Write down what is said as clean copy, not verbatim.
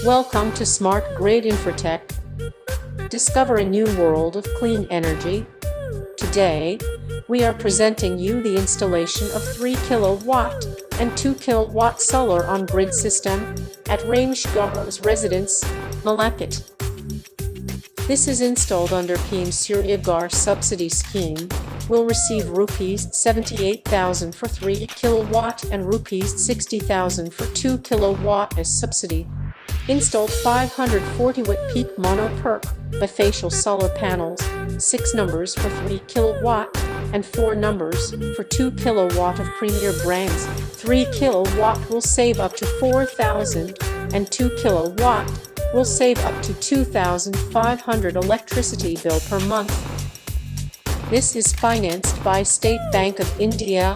Welcome to Smart Grid Infratech. Discover a new world of clean energy. Today, we are presenting you the installation of 3 kilowatt and 2 kilowatt solar on-grid system at Ramesh Garu's residence, Malakpet. This is installed under PM Surya Ghar subsidy scheme, will receive Rs 78,000 for 3 kilowatt and Rs 60,000 for 2 kilowatt as subsidy. Installed 540 watt peak mono PERC bifacial solar panels, 6 numbers for 3 kilowatt and 4 numbers for 2 kilowatt of premier brands. 3 kilowatt will save up to 4,000 and 2 kilowatt will save up to 2,500 electricity bill per month. This is financed by State Bank of India